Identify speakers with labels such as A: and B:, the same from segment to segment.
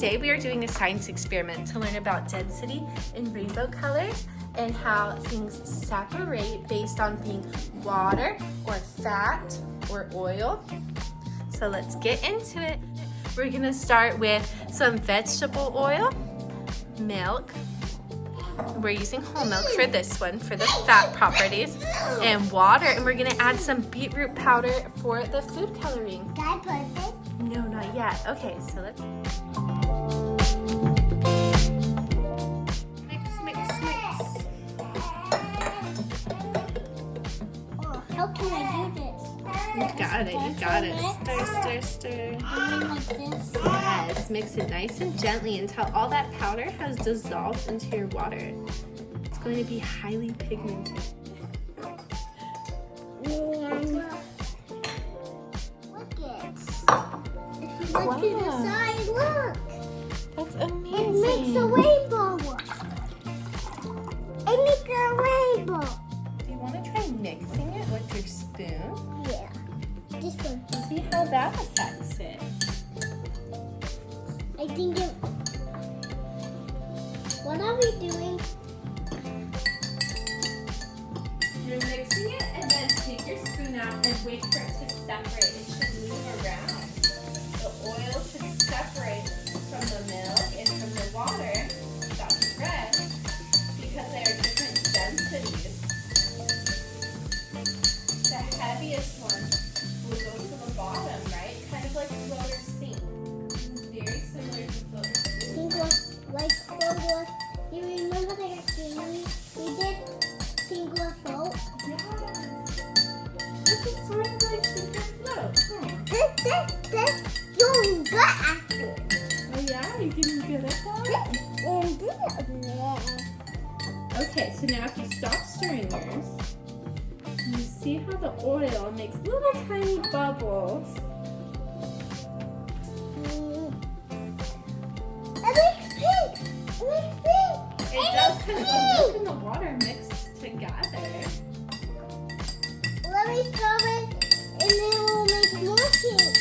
A: today we are doing a science experiment to learn about density in rainbow colors and how things separate based on being water or fat or oil. So let's get into it. We're gonna start with some vegetable oil, milk. We're using whole milk for this one for the fat properties, and water, and we're gonna add some beetroot powder for the food coloring.
B: Can I put this?
A: No, not yet. Okay, so let's mix.
B: Oh, how can I do this?
A: You got it. Stir.
B: Like this?
A: Yes, mix it nice and gently until all that powder has dissolved into your water. It's going to be highly pigmented.
B: And look it. If you look to the side, look.
A: That's
B: It
A: amazing.
B: makes a rainbow. It makes a rainbow.
A: Do you want to try mixing it with your spoon?
B: Yeah. This one.
A: See how that affects it.
B: I think it. What are we doing?
A: You're mixing it and then take your spoon out and wait for it to separate. It should move around. The oil should separate from the milk and from the water, that's red, because they are different densities. The heaviest one will go to the bottom, right? Kind of like floater sink. This is very similar to floater sink.
B: Think like float. You remember the activity we did? Think of float.
A: Yes. This is sort of like sink or float.
B: This. You're good at it.
A: Oh yeah, you're getting good at that?
B: And this.
A: Okay, so now if you stop stirring yours, you see how the oil makes little tiny bubbles.
B: It makes pink. It makes pink.
A: It does because the milk and the water mixed together.
B: Let me stir it, and then we'll make more pink.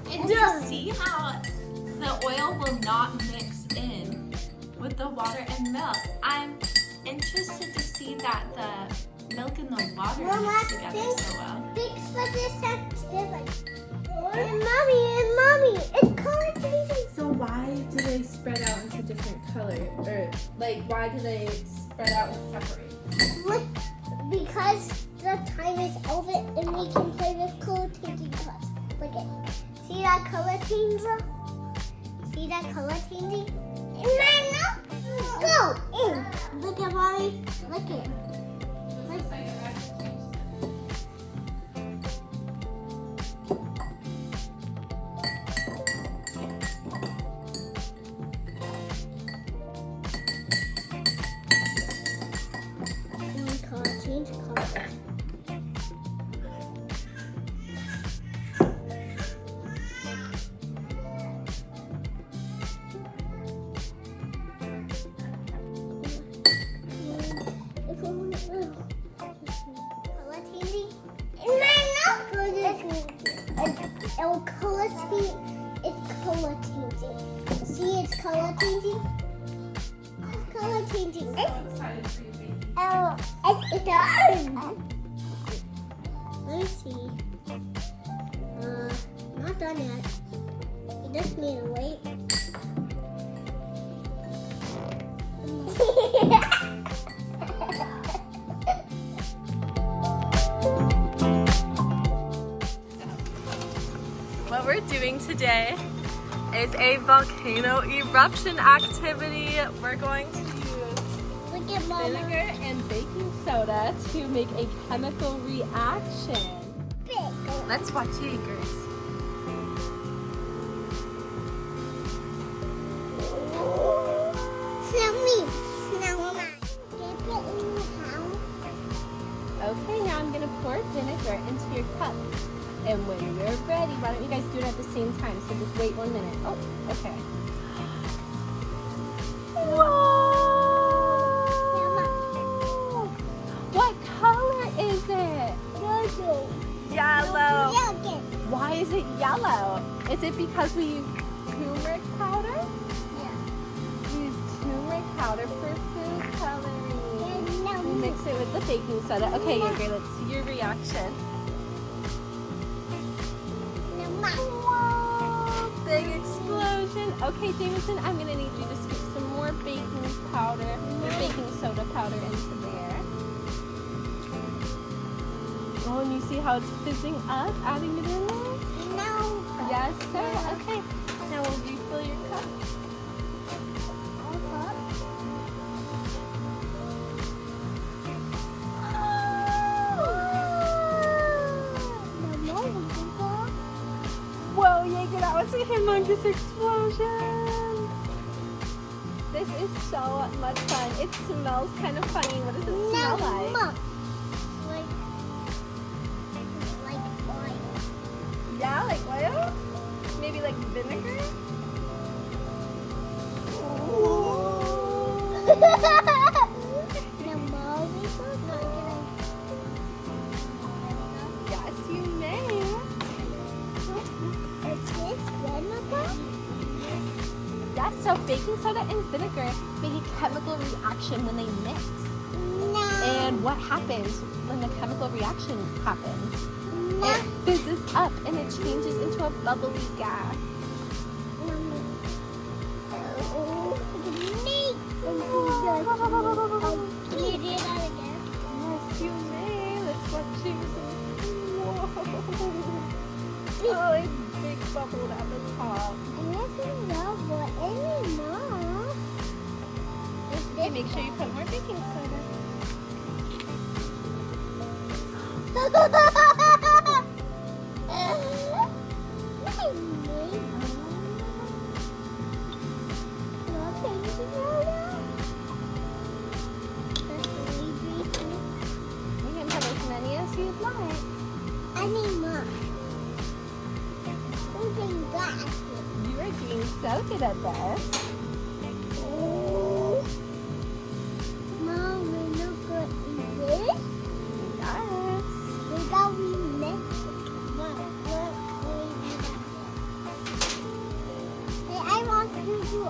A: And do you see how the oil will not mix in with the water and milk? I'm interested to see that the milk and the water mix together so well.
B: Fix for this different. And mommy, it's color changing.
A: So why do they spread out into different colors? Or like why do they spread out and separate?
B: Look, because the time is over and we can play with color changing colors. Look at, see that color changer? See that color changing? Go in. Look at mommy. Look at. Change color. Color changing. It's color changing. See, it's color changing. It's color changing.
A: I'm excited for you, baby.
B: Oh, it's orange. Let me see. Not done yet. You just need to wait.
A: What we're doing today is a volcano eruption activity. We're going to use
B: Look at mama.
A: vinegar and baking soda to make a chemical reaction.
B: Big.
A: Let's watch Yakers.
B: Smell me. Smell mama. Dip it in the house.
A: Okay, now I'm gonna pour vinegar into your cup. And when you're ready, why don't you guys do it at the same time? So just wait 1 minute. Oh, okay. Whoa! because we use turmeric powder.
B: Yeah.
A: We use turmeric powder for food coloring.
B: And
A: We mix it with the baking soda. Okay, Jaeger, let's see your reaction. Whoa, big explosion. Okay, Jameson, I'm gonna need you to scoop some more baking powder, or baking soda powder into there. Oh, and you see how it's fizzing up, adding it in there?
B: No.
A: Yes, sir. Okay, now we'll refill your cup. Whoa, Jaeger, that was a humongous explosion. This is so much fun. It smells kind of funny. What does it smell like?
B: Like oil.
A: Yeah, like oil? Maybe like vinegar? Yes, you may. Yes, so baking soda and vinegar make a chemical reaction when they mix. And what happens when the chemical reaction happens? It fizzes up and it changes into a bubbly gas. Yes, you may. Let's watch you. Whoa. Oh, it's big bubbled at the top. Okay, make sure you put more baking soda. You can put as many as you'd like. You are doing so good at this.
B: Mom, we look good in this.
A: Yes.
B: Without we mix Hey, I want you to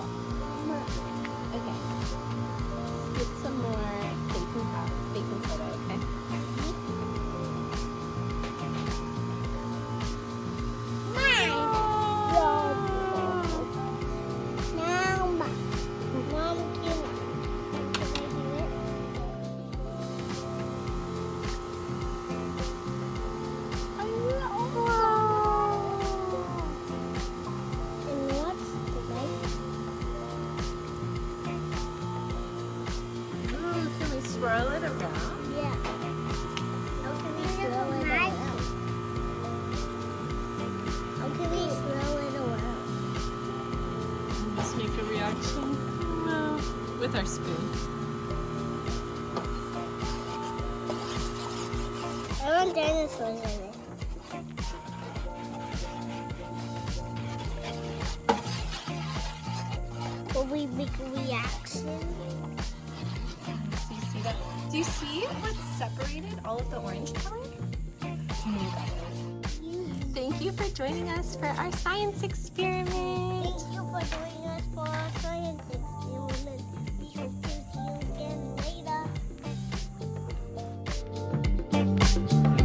A: Okay. Get some more baking soda, okay? Swirl it around.
B: Yeah. How can we swirl it around? How can we swirl it around?
A: Just make a reaction. Well, with our spoon.
B: I want dinosaurs in it. Will we make a reaction?
A: Do you see what's separated all of the orange color? Thank you for joining us for our science experiment.
B: Thank you for joining us for our science experiment. We hope to see you again later.